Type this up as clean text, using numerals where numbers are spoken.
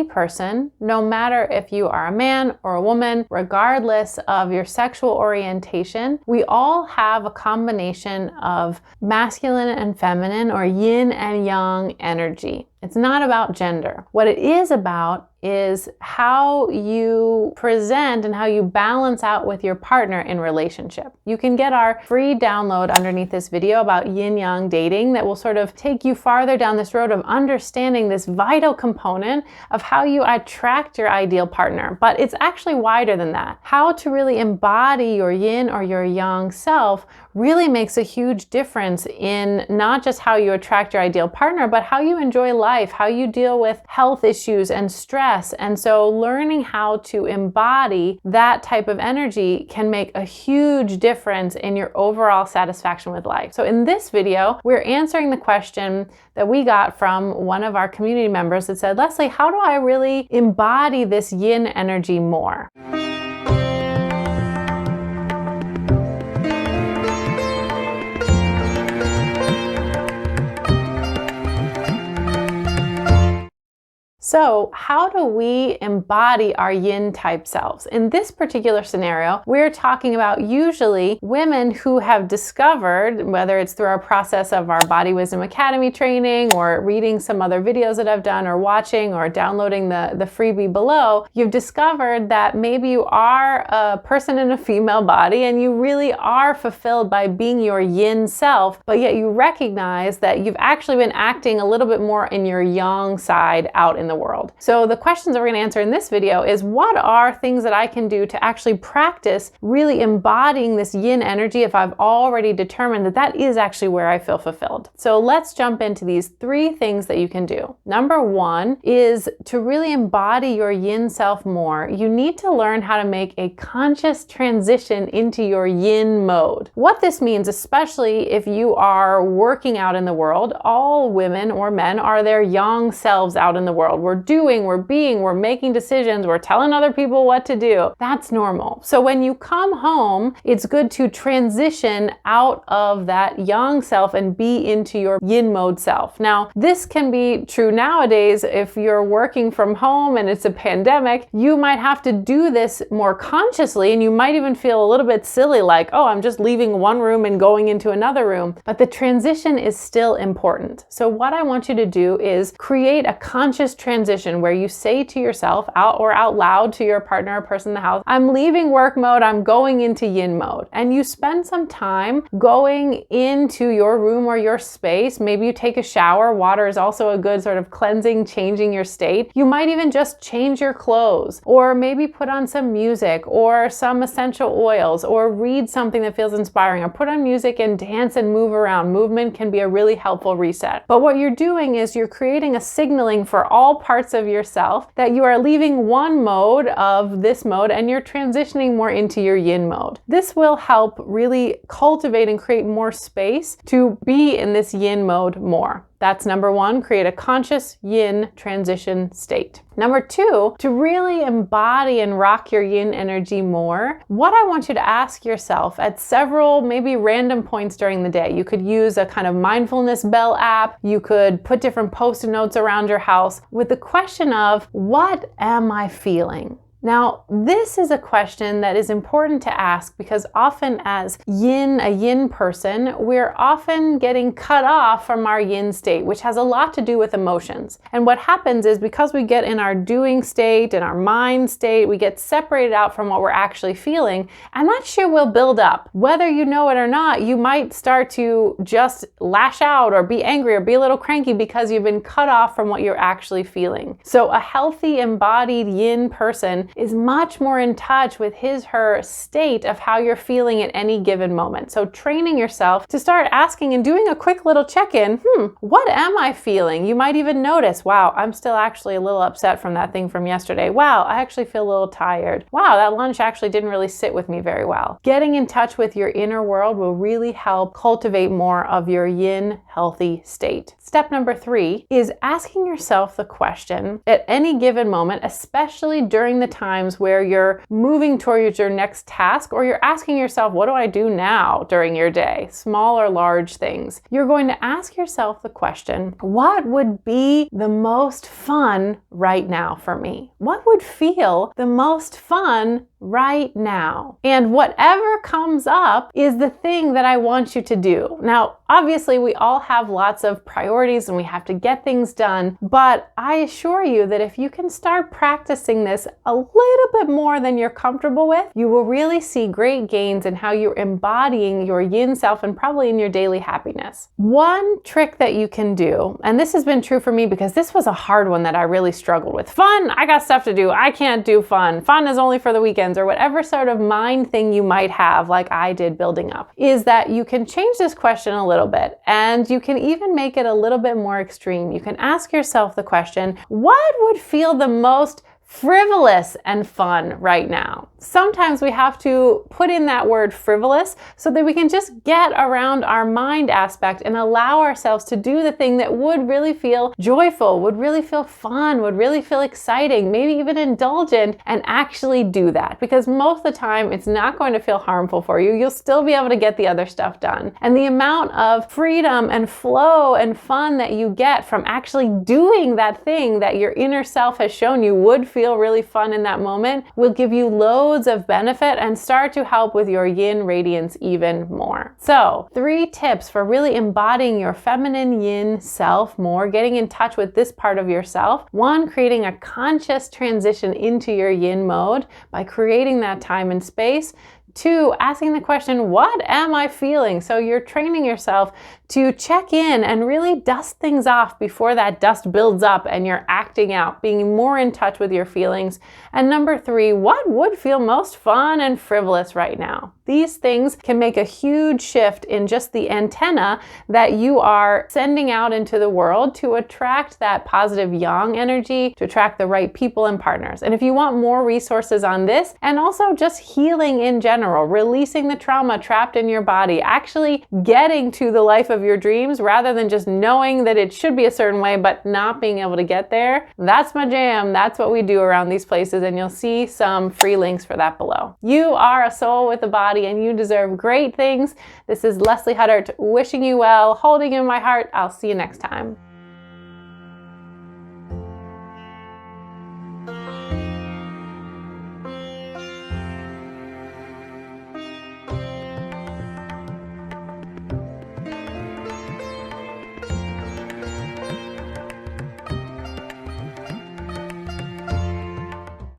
any person, no matter if you are a man or a woman, regardless of your sexual orientation, we all have a combination of masculine and feminine, or yin and yang energy. It's not about gender. What it is about is how you present and how you balance out with your partner in relationship. You can get our free download underneath this video about yin-yang dating that will sort of take you farther down this road of understanding this vital component of how you attract your ideal partner. But it's actually wider than that. How to really embody your yin or your yang self really makes a huge difference in not just how you attract your ideal partner, but how you enjoy life, how you deal with health issues and stress. And so learning how to embody that type of energy can make a huge difference in your overall satisfaction with life. So in this video, we're answering the question that we got from one of our community members that said, Leslie, how do I really embody this yin energy more? So how do we embody our yin type selves? In this particular scenario, we're talking about usually women who have discovered, whether it's through our process of our Body Wisdom Academy training or reading some other videos that I've done or watching or downloading the freebie below, you've discovered that maybe you are a person in a female body and you really are fulfilled by being your yin self, but yet you recognize that you've actually been acting a little bit more in your yang side out in the world. So the questions that we're going to answer in this video is, what are things that I can do to actually practice really embodying this yin energy if I've already determined that that is actually where I feel fulfilled? So let's jump into these 3 things that you can do. Number 1 is to really embody your yin self more. You need to learn how to make a conscious transition into your yin mode. What this means, especially if you are working out in the world, all women or men are their yang selves out in the world. We're doing, we're being, we're making decisions, we're telling other people what to do. That's normal. So when you come home, it's good to transition out of that yang self and be into your yin mode self. Now, this can be true nowadays. If you're working from home and it's a pandemic, you might have to do this more consciously, and you might even feel a little bit silly, like, oh, I'm just leaving one room and going into another room. But the transition is still important. So what I want you to do is create a conscious transition where you say to yourself out loud to your partner or person in the house, I'm leaving work mode, I'm going into yin mode. And you spend some time going into your room or your space. Maybe you take a shower. Water is also a good sort of cleansing, changing your state. You might even just change your clothes, or maybe put on some music or some essential oils, or read something that feels inspiring, or put on music and dance and move around. Movement can be a really helpful reset. But what you're doing is you're creating a signaling for all parts of yourself that you are leaving one mode of this mode and you're transitioning more into your yin mode. This will help really cultivate and create more space to be in this yin mode more. That's number 1, create a conscious yin transition state. Number 2, to really embody and rock your yin energy more, what I want you to ask yourself at several maybe random points during the day. You could use a kind of mindfulness bell app. You could put different post-it notes around your house with the question of, what am I feeling? Now, this is a question that is important to ask because often as a yin person, we're often getting cut off from our yin state, which has a lot to do with emotions. And what happens is because we get in our doing state and our mind state, we get separated out from what we're actually feeling, and that shit will build up. Whether you know it or not, you might start to just lash out or be angry or be a little cranky because you've been cut off from what you're actually feeling. So a healthy embodied yin person is much more in touch with her state of how you're feeling at any given moment. So training yourself to start asking and doing a quick little check-in, what am I feeling? You might even notice, wow, I'm still actually a little upset from that thing from yesterday. Wow, I actually feel a little tired. Wow, that lunch actually didn't really sit with me very well. Getting in touch with your inner world will really help cultivate more of your yin healthy state. Step number 3 is asking yourself the question at any given moment, especially during the times where you're moving towards your next task, or you're asking yourself, what do I do now during your day? Small or large things. You're going to ask yourself the question, what would be the most fun right now for me? What would feel the most fun right now? And whatever comes up is the thing that I want you to do. Now, obviously, we all have lots of priorities and we have to get things done, but I assure you that if you can start practicing this a little bit more than you're comfortable with, you will really see great gains in how you're embodying your yin self and probably in your daily happiness. One trick that you can do, and this has been true for me because this was a hard one that I really struggled with. Fun, I got stuff to do. I can't do fun. Fun is only for the weekends, or whatever sort of mind thing you might have, like I did building up, is that you can change this question a little bit, and you can even make it a little bit more extreme. You can ask yourself the question, what would feel the most frivolous and fun right now? Sometimes we have to put in that word frivolous so that we can just get around our mind aspect and allow ourselves to do the thing that would really feel joyful, would really feel fun, would really feel exciting, maybe even indulgent, and actually do that. Because most of the time it's not going to feel harmful for you. You'll still be able to get the other stuff done. And the amount of freedom and flow and fun that you get from actually doing that thing that your inner self has shown you would feel really fun in that moment will give you loads of benefit and start to help with your yin radiance even more. So 3 tips for really embodying your feminine yin self more, getting in touch with this part of yourself. 1, creating a conscious transition into your yin mode by creating that time and space. 2, asking the question, what am I feeling? So you're training yourself to check in and really dust things off before that dust builds up and you're acting out, being more in touch with your feelings. And number 3, what would feel most fun and frivolous right now? These things can make a huge shift in just the antenna that you are sending out into the world to attract that positive yang energy, to attract the right people and partners. And if you want more resources on this, and also just healing in general, releasing the trauma trapped in your body, actually getting to the life of your dreams rather than just knowing that it should be a certain way but not being able to get there, that's my jam. That's what we do around these places, and you'll see some free links for that below. You are a soul with a body and you deserve great things. This is Leslie Huddart wishing you well, holding you in my heart. I'll see you next time.